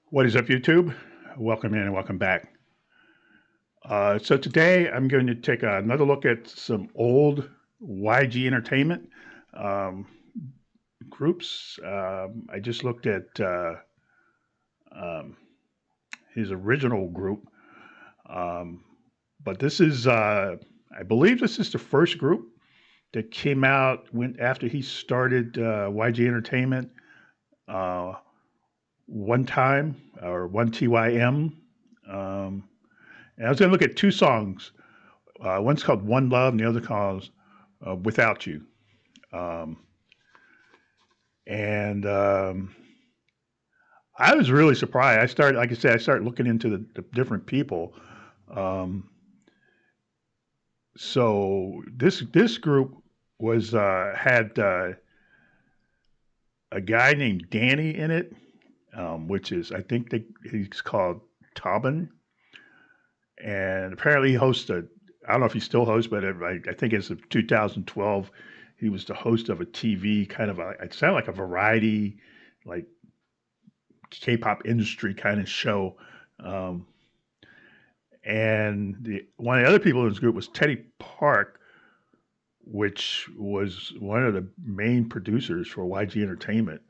What is up, YouTube? Welcome in and welcome back. So today I'm going to take another look at some old YG Entertainment um, groups. I just looked at um, his original group, um, but this is, I believe, this is the first group that came out went after he started YG Entertainment. Uh, One time or one TYM. Um, and I was going to look at two songs. One's called One Love, and the other called Without You. Um, and I was really surprised. Like I said, I started looking into the different people. Um, so this group was had a guy named Danny in it, which is I think he's called Tobin, and apparently he hosts a. I don't know if he still hosts, but I think it's 2012. He was the host of a TV kind of it sounded like a variety, like K-pop industry kind of show. Um, and one of the other people in his group was Teddy Park, which was one of the main producers for YG Entertainment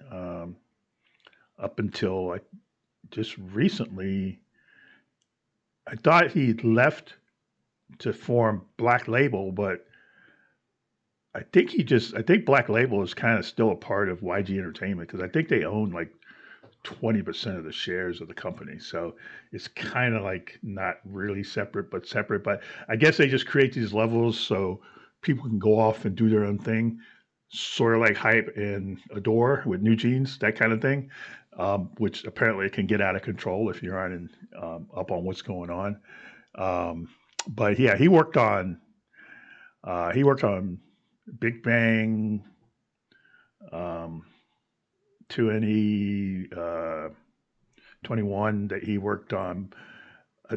up until like just recently. I thought he left to form Black Label, but I think Black Label is kind of still a part of YG Entertainment because I think they own like 20% of the shares of the company. So it's kind of like not really separate, but separate. But I guess they just create these levels so people can go off and do their own thing, sort of like Hype and Adore with New Jeans, that kind of thing, which apparently can get out of control if you aren't up on what's going on. But yeah, he worked on Big Bang, um, 2NE, 21 that he worked on.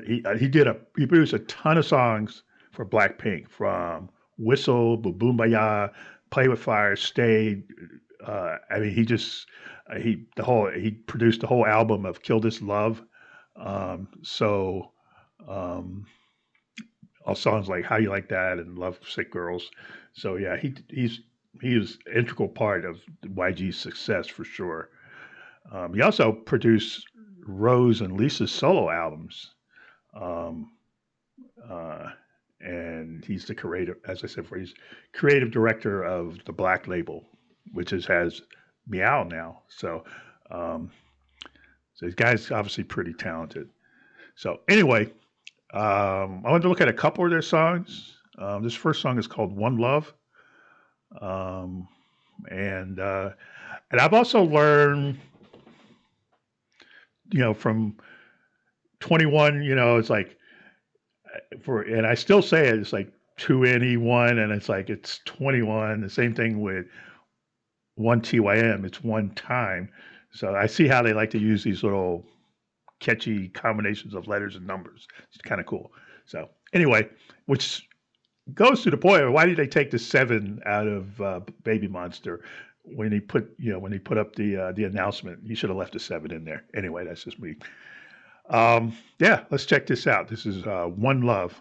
He produced a ton of songs for Blackpink, from Whistle, Boom Boom Baya, Play with Fire, Stay. I mean, he produced the whole album of Kill This Love. So um, all songs like How You Like That and Love Sick Girls. So yeah, he was an integral part of YG's success for sure. He also produced Rose and Lisa's solo albums. Um, uh, and he's the creative, as I said before, he's creative director of the Black Label, which has Meow now. Um, so this guy's obviously pretty talented. So anyway, I wanted to look at a couple of their songs. This first song is called One Love. Um, and and I've also learned, from 21, it's like and I still say it, it's like 2NE1, and it's like it's 21. The same thing with one TYM, it's one time. So I see how they like to use these little catchy combinations of letters and numbers. It's kind of cool. So anyway, which goes to the point of why did they take the 7 out of Baby Monster when he put up the announcement? He should have left the 7 in there. Anyway, that's just me. Yeah, let's check this out. This is One Love.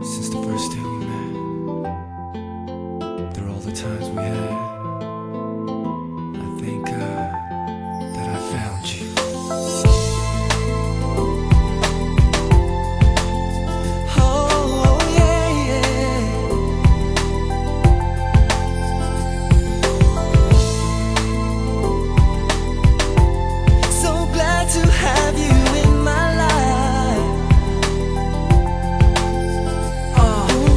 Since the first day we met, through all the times we had, I think that I found you. Oh, yeah, yeah. So glad to have you in my life.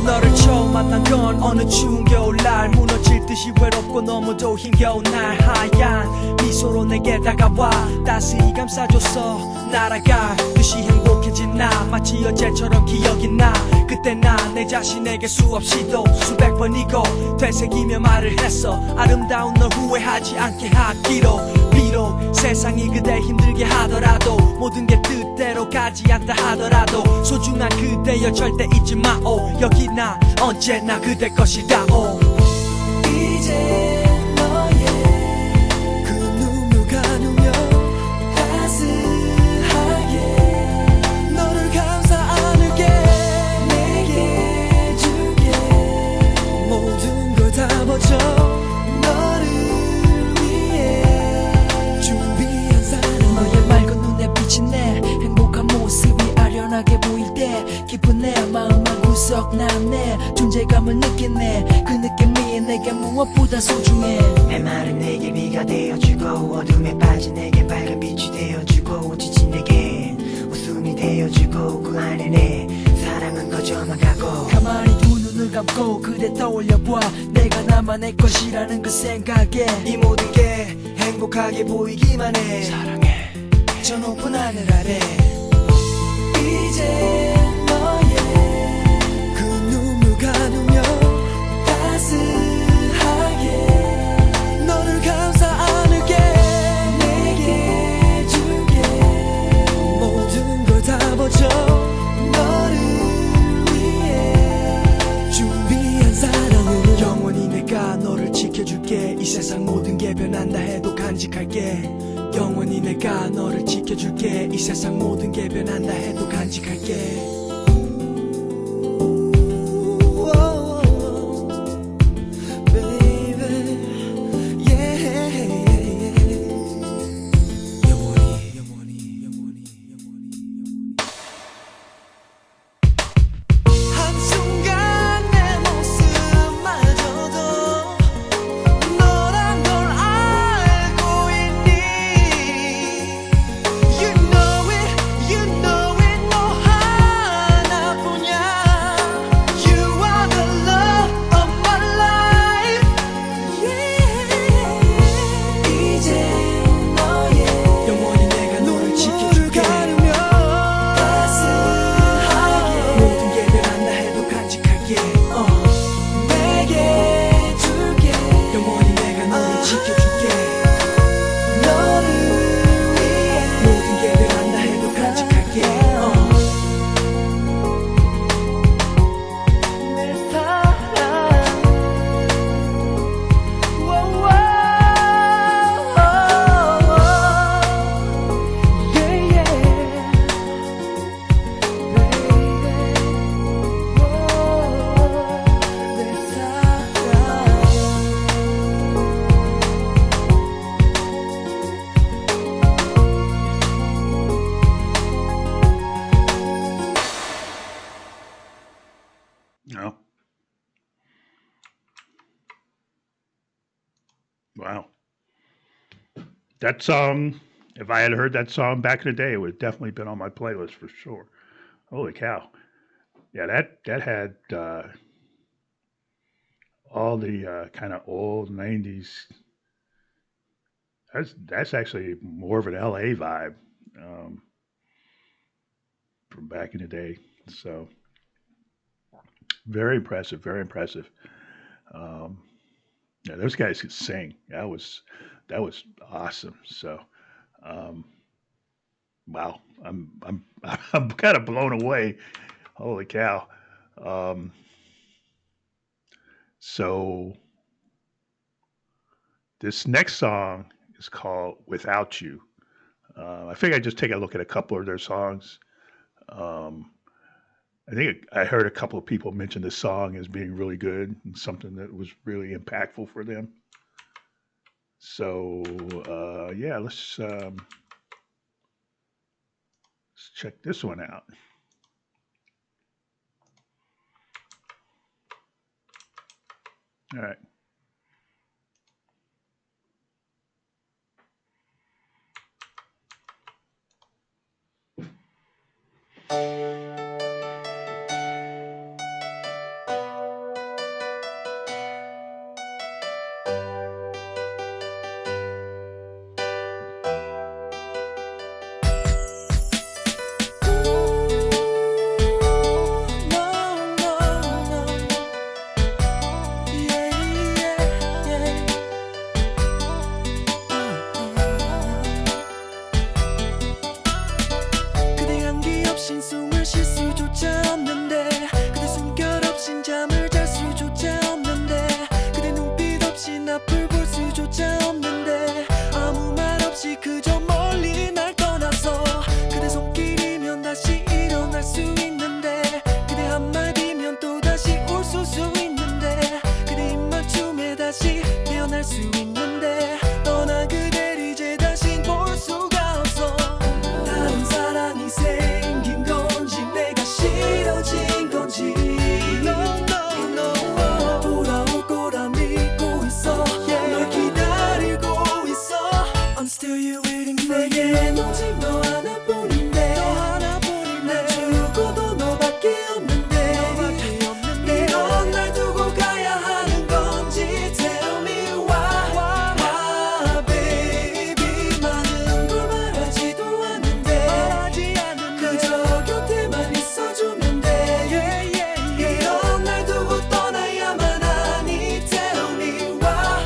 너를 처음 만난 건 어느 추운 겨울날 무너질 듯이 외롭고 너무도 힘겨운 날 하얀 미소로 내게 다가와 따스히 감싸줘서 날아갈 듯이 행복해진 나 마치 어제처럼 기억이 나 그때 나 내 자신에게 수없이도 수백 번이고 되새기며 말을 했어 아름다운 널 후회하지 않게 하기로 비록 세상이 그댈 힘들게 하더라도 모든 게 뜻대로 가지 않다 하더라도 소중한 그대여 절대 잊지 마오 여기 나 언제나 그대 것이다오 이제 너의 그 눈물 가누며 따스하게 너를 감싸 안을게 내게 줄게 모든 걸 다 버려 너를 위해 준비한 사랑 너의 맑은 눈에 비친 내 행복한 모습이 아련하게 보일 때 기쁜 내 마음만 구석 난내 존재감을 느끼네 그 느낌이 내게 무엇보다 소중해 메마른 내게 비가 되어주고 어둠에 빠진 내게 밝은 빛이 되어주고 지친 내게 웃음이 되어주고 그 안에 내 사랑은 커져만 가고 가만히 두 눈을 감고 그대 떠올려봐 내가 나만의 것이라는 그 생각에 이 모든 게 행복하게 보이기만 해 사랑해 저 높은 하늘 아래 이제 너의 그 눈물 가누며 따스하게 너를 감싸 안을게 내게 줄게 모든 걸 다 버려 너를 위해 준비한 사랑을 영원히 내가 너를 지켜줄게 이 세상 모든 게 변한다 해도 간직할게 영원히 내가 너를 지켜줄게 이 세상 모든 게 변한다 해도 간직할게 한순간 내 모습마저도 너란 걸 알고 있니 You know it 너 하나뿐이야 You are the love of my life 이제 너의 영원히 내가 너를 눈물을 지켜줄게 가르며 따스하게 모든 게 변한다 해도 간직할게 내게 줄게 영원히 내가 너를 지켜줄게 너를 위해 모든 게 변한다 해도 간직할게 내 사랑 워워 yeah yeah baby 내 No. Wow. That song, if I had heard that song back in the day, it would have definitely been on my playlist for sure. Holy cow. Yeah, that had all the kind of old 90s. That's actually more of an LA vibe um, from back in the day. So very impressive, very impressive. Um, yeah, those guys could sing. That was awesome. So um, wow, I'm I'm kind of blown away. Holy cow! Um, so this next song is called "Without You." I think I just take a look at a couple of their songs. Um, I think I heard a couple of people mention this song as being really good and something that was really impactful for them. So yeah, let's check this one out. All right. 다시 깨어날 수 있는데 떠난 그댈 이제 다시 볼 수가 없어. 다른 사랑이 생긴 건지 내가 싫어진 건지 돌아올 거라 믿고 있어. 널 기다리고 있어. I'm still here waiting for you. 내겐 오직 너 하나뿐인데 난 죽어도 너밖에 없는데 이런 날 두고 가야 하는 건지 Tell me why baby. 많은 걸 말하지도 않는데 그저 곁에만 있어주면 돼. 이런 날 두고 떠나야만 하니 Tell me why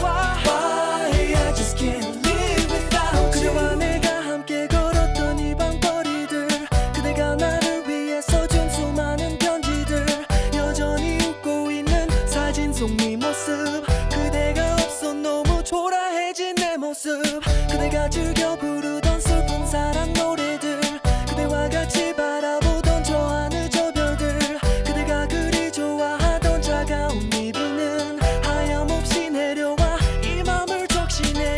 I just can't live without you. 그대와 내가 함께 걸었던 이 밤거리들, 그대가 나를 위해 써준 수많은 편지들, 여전히 웃고 있는 사진 속 네 모습, 그대가 없어 너무 초라해진 내 모습, 그대가 즐겨 부르던 슬픈 사랑 노래들, 그대와 같이 바라보던 저 하늘 저 별들, 그대가 그리 좋아하던 차가운 이비는 하염없이 내려와 이 맘을 적시네.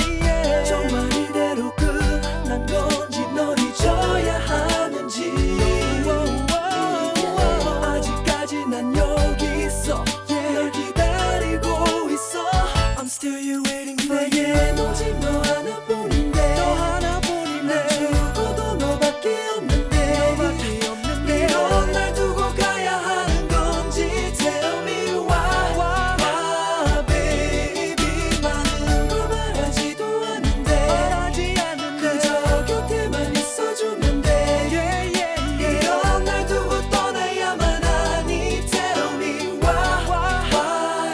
정말 이대로 끝난 건지 널 잊어야 하는지 아직까지 난 여기 있어. 널 기다리고 있어. I'm still here waiting for you. 내겐 오직 너 하나뿐인데 난 죽어도 너밖에 없는데 이런 날 두고 가야 하는 건지 Tell me why baby. 많은 걸 말하지도 않는데 그저 곁에만 있어주면 돼. 이런 날 두고 떠나야만 하니 Tell me why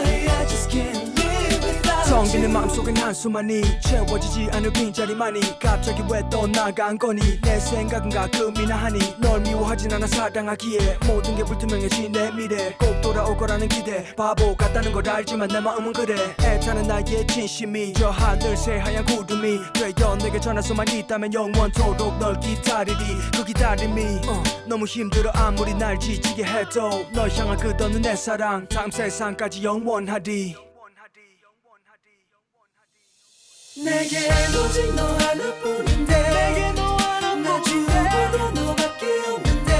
I just can't live without you. 성빈의 마음속엔 한수만이 채워지지 않을 빈자리만이 갑자기 왜 떠나간 거니. 내 생각은 가끔이나 하니 널 미워하진 않아 사랑하기에 모든 게 불투명해진 내 미래 꼭 돌아올 거라는 기대. 바보 같다는 걸 알지만 내 마음은 그래. 애타는 나의 진심이 저 하늘 새하얀 구름이 되어 내게 전할 수만 있다면 영원토록 널 기다리리. 그 기다림이 너무 힘들어. 아무리 날 지치게 해도 널 향한 끝없는 내 사랑 다음 세상까지 영원하리. 내겐 오직 너 하나뿐인데 나 죽어도 너밖에 없는데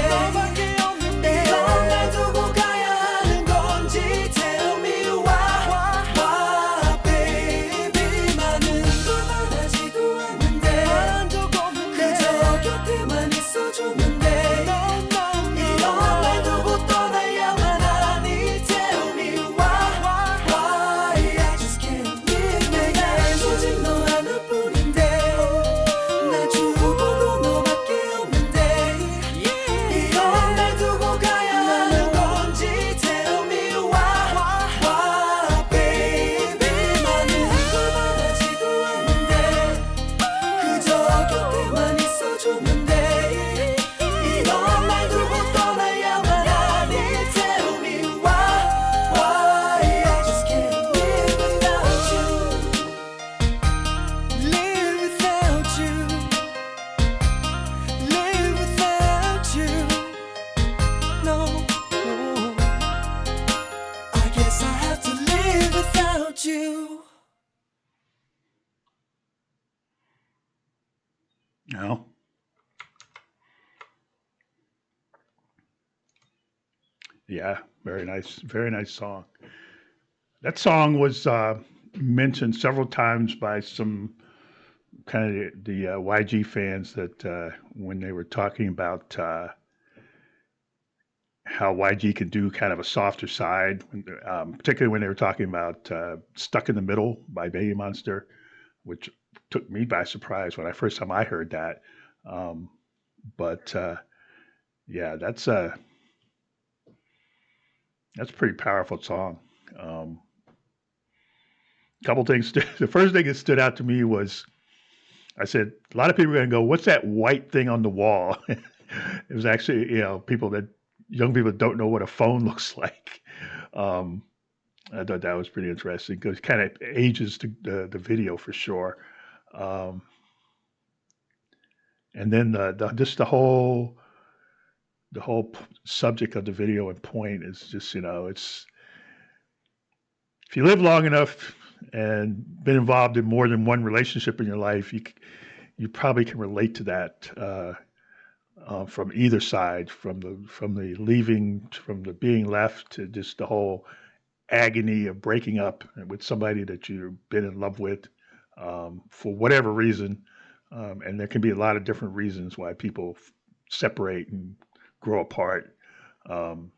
이런 날 두고 가야 하는 건지 Tell me why baby. 많은 걸 말하지도 않는데 그저 곁에만 있어주면 돼. 이런 날 두고 떠나야만 하니 Tell me why I just can't live. 내겐 오직 너 하나뿐인데 나 죽어도 너밖에 없는데 이런 날 두고 가야 하는 건지 Tell me why baby. 많은 걸 말하지도 않는데 그저 곁에만 있어주면 돼. 이런 날 두고 떠나야만 하니 Tell me why I just can't live without you. Live without you. Live without you. No, I guess I have to live without you. No. Yeah, very nice song. That song was mentioned several times by some kind of the YG fans that when they were talking about how YG can do kind of a softer side, particularly when they were talking about "Stuck in the Middle" by Baby Monster, which took me by surprise when I first time I heard that. But yeah, that's a pretty powerful song. Couple things. The first thing that stood out to me was I said a lot of people are going to go, "What's that white thing on the wall?" It was actually young people don't know what a phone looks like. I thought that was pretty interesting because it kind of ages the video for sure. And then just the whole subject of the video and point is just, it's, if you live long enough and been involved in more than one relationship in your life, you probably can relate to that from either side, from the leaving, from the being left, to just the whole agony of breaking up with somebody that you've been in love with for whatever reason. And there can be a lot of different reasons why people separate and grow apart. Um,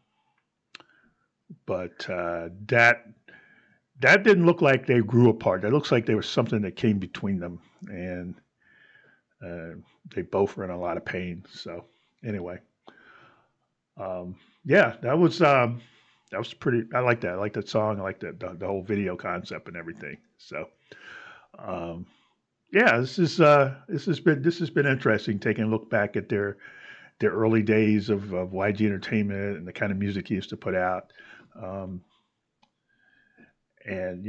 but that didn't look like they grew apart. That looks like there was something that came between them, and they both were in a lot of pain. So anyway, yeah, that was pretty. I like that. I like that song. I like the whole video concept and everything. So um, yeah, this has been interesting, taking a look back at their early days of YG Entertainment and the kind of music he used to put out. Um, and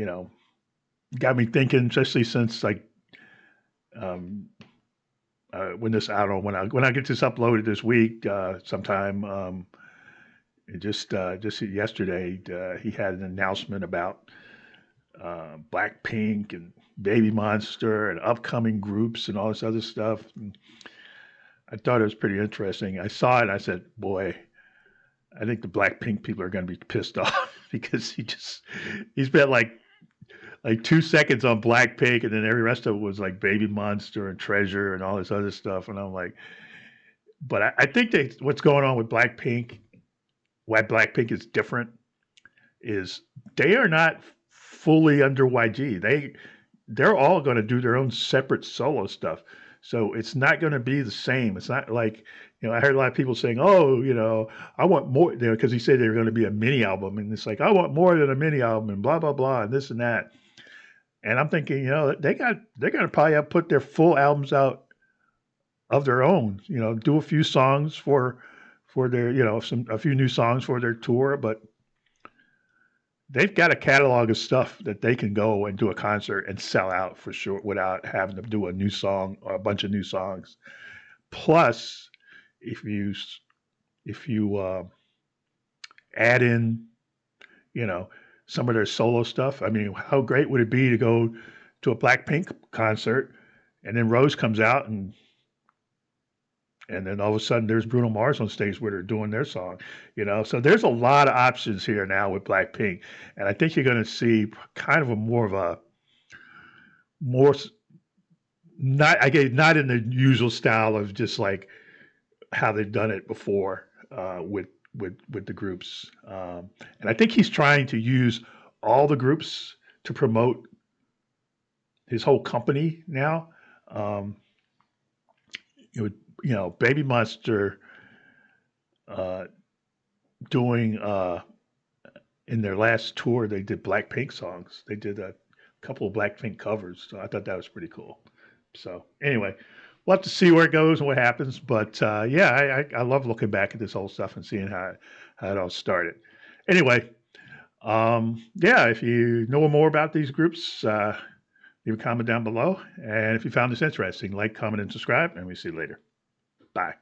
got me thinking, especially since like um, I don't know, when I get this uploaded this week sometime. Just yesterday, he had an announcement about Blackpink and Baby Monster and upcoming groups and all this other stuff. And I thought it was pretty interesting. I saw it and I said, boy, I think the Blackpink people are going to be pissed off because he spent like 2 seconds on Blackpink, and then every rest of it was like Baby Monster and Treasure and all this other stuff. And I'm like, but I think that what's going on with Blackpink, why Blackpink is different, is they are not fully under YG. They're all going to do their own separate solo stuff. So it's not going to be the same. It's not like, I heard a lot of people saying, oh, I want more, because he said they were going to be a mini album. And it's like, I want more than a mini album and blah, blah, blah, and this and that. And I'm thinking, they're going to probably have put their full albums out of their own, do a few songs for their, a few new songs for their tour, but they've got a catalog of stuff that they can go and do a concert and sell out for sure without having to do a new song or a bunch of new songs. Plus, if you add in, some of their solo stuff, I mean, how great would it be to go to a Blackpink concert and then Rose comes out and then all of a sudden there's Bruno Mars on stage where they're doing their song, So there's a lot of options here now with Blackpink, and I think you're going to see kind of more not in the usual style of just like how they've done it before with the groups, and I think he's trying to use all the groups to promote his whole company now. Baby Monster doing in their last tour, they did Blackpink songs. They did a couple of Blackpink covers, so I thought that was pretty cool. So anyway, we'll have to see where it goes and what happens. But yeah, I love looking back at this whole stuff and seeing how it all started. Anyway, yeah, if you know more about these groups, leave a comment down below. And if you found this interesting, like, comment, and subscribe, and we'll see you later. Bye.